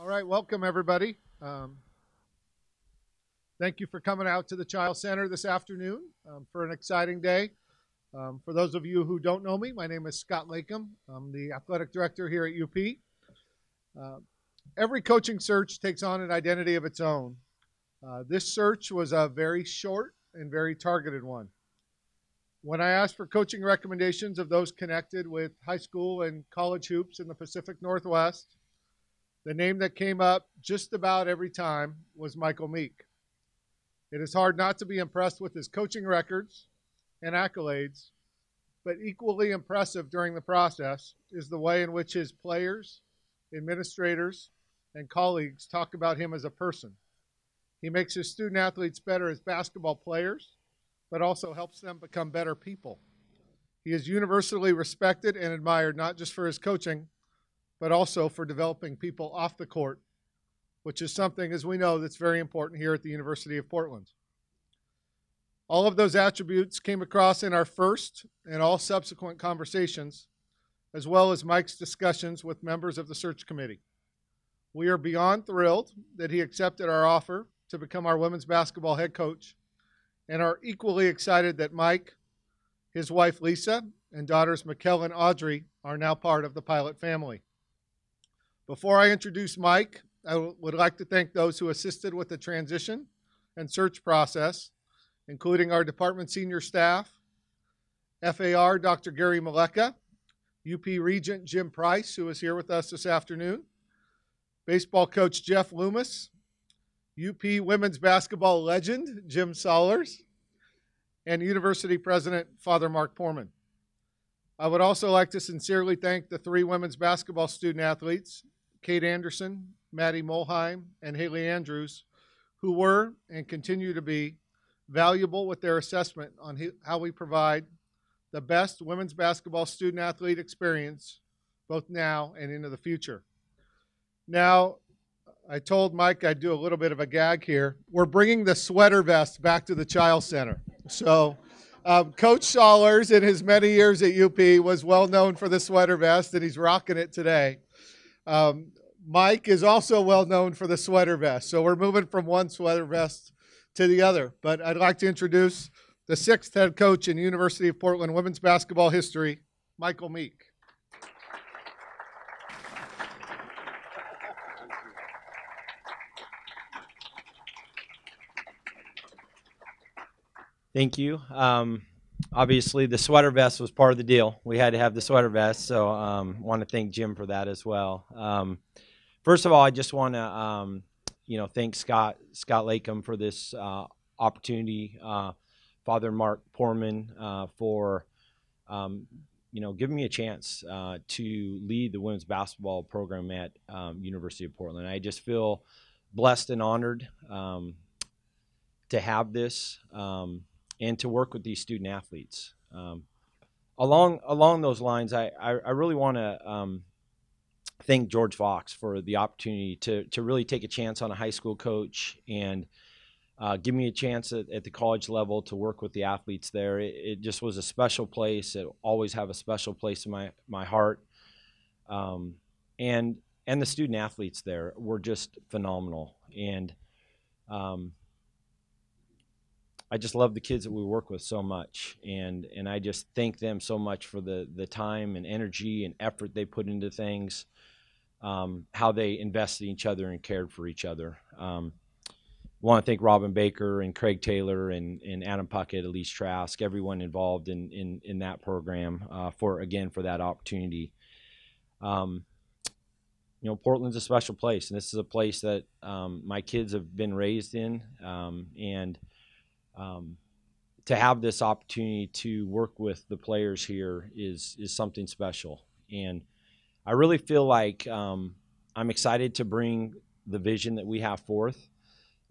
All right, welcome everybody. Thank you for coming out to the Child Center this afternoon for an exciting day. For those of you who don't know me, my name is Scott Lakem. I'm the athletic director here at UP. Every coaching search takes on an identity of its own. This search was a very short and very targeted one. When I asked for coaching recommendations of those connected with high school and college hoops in the Pacific Northwest, the name that came up just about every time was Michael Meek. It is hard not to be impressed with his coaching records and accolades, but equally impressive during the process is the way in which his players, administrators, and colleagues talk about him as a person. He makes his student athletes better as basketball players, but also helps them become better people. He is universally respected and admired not just for his coaching, but also for developing people off the court, which is something, as we know, that's very important here at the University of Portland. All of those attributes came across in our first and all subsequent conversations, as well as Mike's discussions with members of the search committee. We are beyond thrilled that he accepted our offer to become our women's basketball head coach, and are equally excited that Mike, his wife Lisa, and daughters Mikkel and Audrey are now part of the Pilot family. Before I introduce Mike, I would like to thank those who assisted with the transition and search process, including our department senior staff, FAR Dr. Gary Maleka, UP Regent Jim Price, who is here with us this afternoon, baseball coach Jeff Loomis, UP women's basketball legend Jim Sollers, and University President Father Mark Porman. I would also like to sincerely thank the three women's basketball student athletes, Kate Anderson, Maddie Molheim, and Haley Andrews, who were and continue to be valuable with their assessment on how we provide the best women's basketball student athlete experience both now and into the future. Now, I told Mike I'd do a little bit of a gag here. We're bringing the sweater vest back to the Child Center. So Coach Sollers, in his many years at UP, was well known for the sweater vest, and he's rocking it today. Mike is also well known for the sweater vest. So we're moving from one sweater vest to the other. But I'd like to introduce the sixth head coach in University of Portland women's basketball history, Michael Meek. Thank you. Obviously, the sweater vest was part of the deal. We had to have the sweater vest, so want to thank Jim for that as well. First of all, I just want to thank Scott Lakem for this opportunity, Father Mark Porman for giving me a chance to lead the women's basketball program at University of Portland. I just feel blessed and honored to have this. And to work with these student athletes. Along those lines, I really want to thank George Fox for the opportunity to really take a chance on a high school coach and give me a chance at the college level to work with the athletes there. It just was a special place. It'll always have a special place in my heart. And the student athletes there were just phenomenal. And I just love the kids that we work with so much, and I just thank them so much for the time and energy and effort they put into things, how they invested in each other and cared for each other. Want to thank Robin Baker and Craig Taylor and Adam Puckett, Elise Trask, everyone involved in that program for that opportunity. Portland's a special place, and this is a place that my kids have been raised in, and to have this opportunity to work with the players here is something special. And I really feel like I'm excited to bring the vision that we have forth.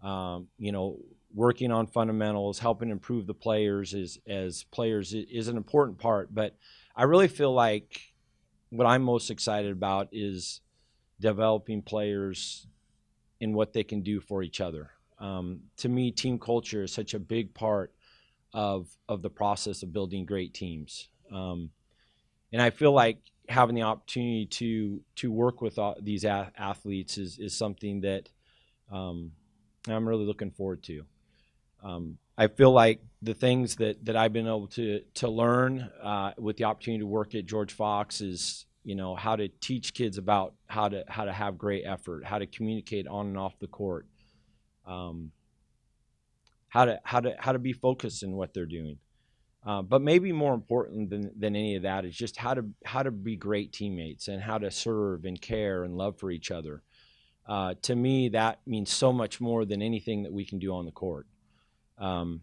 Working on fundamentals, helping improve the players as players is an important part. But I really feel like what I'm most excited about is developing players in what they can do for each other. To me, team culture is such a big part of the process of building great teams. And I feel like having the opportunity to work with these athletes is something that I'm really looking forward to. I feel like the things that I've been able to learn with the opportunity to work at George Fox is, how to teach kids about how to have great effort, how to communicate on and off the court, how to be focused in what they're doing. But maybe more important than any of that is just how to be great teammates and how to serve and care and love for each other. To me, that means so much more than anything that we can do on the court. I'm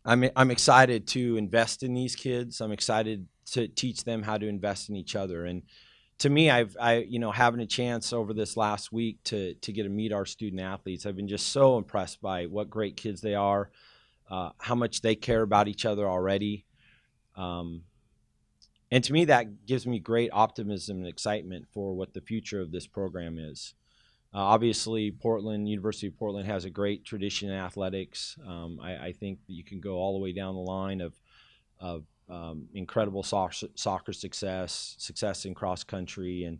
excited to invest in these kids. I'm excited to teach them how to invest in each other. And to me, having a chance over this last week to get to meet our student athletes, I've been just so impressed by what great kids they are, how much they care about each other already. And to me, that gives me great optimism and excitement for what the future of this program is. Obviously, University of Portland has a great tradition in athletics. I think that you can go all the way down the line of incredible soccer success in cross country. And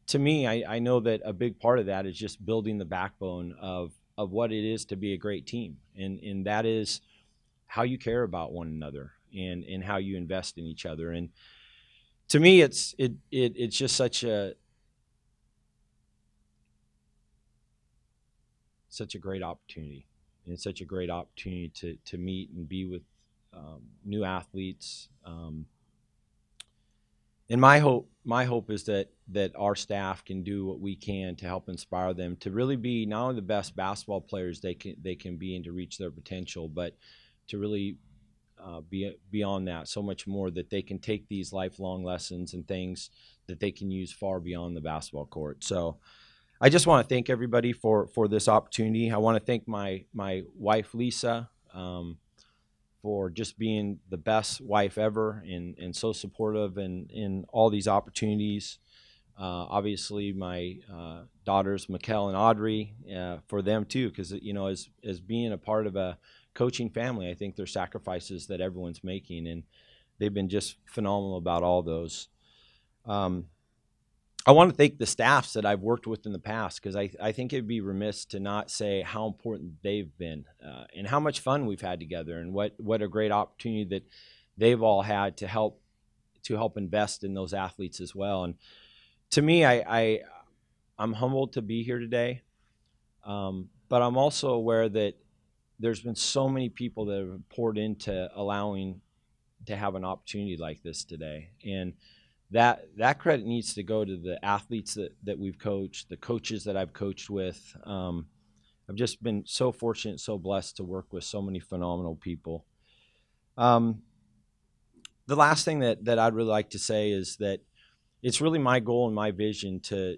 to me, I know that a big part of that is just building the backbone of what it is to be a great team. And that is how you care about one another and how you invest in each other. And to me, it's just such a great opportunity. And it's such a great opportunity to meet and be with new athletes. And my hope is that our staff can do what we can to help inspire them to really be not only the best basketball players they can be and to reach their potential, but to really be beyond that, so much more, that they can take these lifelong lessons and things that they can use far beyond the basketball court. So I just want to thank everybody for this opportunity. I want to thank my wife, Lisa, for just being the best wife ever and so supportive in all these opportunities. Obviously, my daughters, Mikkel and Audrey, for them too, because as being a part of a coaching family, I think there's sacrifices that everyone's making, and they've been just phenomenal about all those. I want to thank the staffs that I've worked with in the past, because I think it'd be remiss to not say how important they've been and how much fun we've had together, and what a great opportunity that they've all had to help invest in those athletes as well. And to me, I'm humbled to be here today, but I'm also aware that there's been so many people that have poured into allowing to have an opportunity like this today, and that credit needs to go to the athletes that we've coached, the coaches that I've coached with. I've just been so fortunate, so blessed to work with so many phenomenal people. The last thing that I'd really like to say is that it's really my goal and my vision to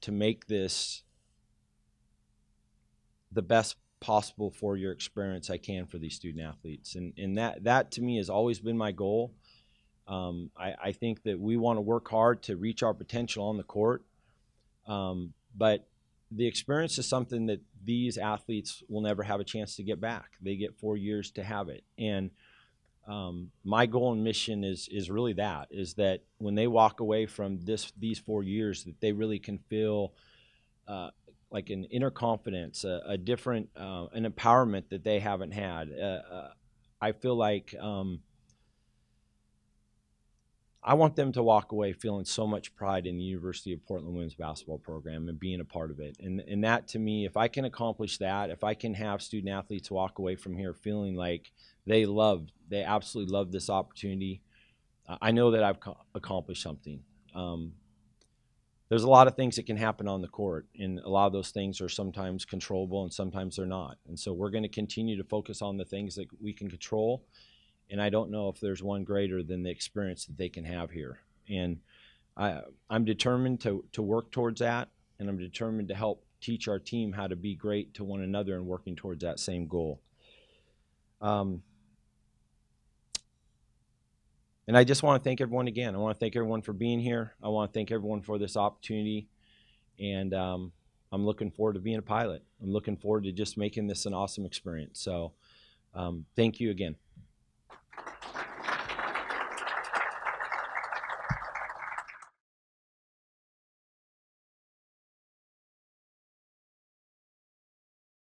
make this the best possible for your experience I can for these student athletes, and that to me has always been my goal. I think that we want to work hard to reach our potential on the court, but the experience is something that these athletes will never have a chance to get back. They get 4 years to have it, and my goal and mission is really that when they walk away from these 4 years, that they really can feel like an inner confidence, a different, an empowerment that they haven't had. I feel like I want them to walk away feeling so much pride in the University of Portland women's basketball program and being a part of it. And that, to me, if I can accomplish that, if I can have student athletes walk away from here feeling like they absolutely love this opportunity, I know that I've accomplished something. There's a lot of things that can happen on the court, and a lot of those things are sometimes controllable and sometimes they're not. And so we're going to continue to focus on the things that we can control. And I don't know if there's one greater than the experience that they can have here. And I'm determined to work towards that, and I'm determined to help teach our team how to be great to one another and working towards that same goal. And I just want to thank everyone again. I want to thank everyone for being here. I want to thank everyone for this opportunity. And I'm looking forward to being a pilot. I'm looking forward to just making this an awesome experience. So thank you again.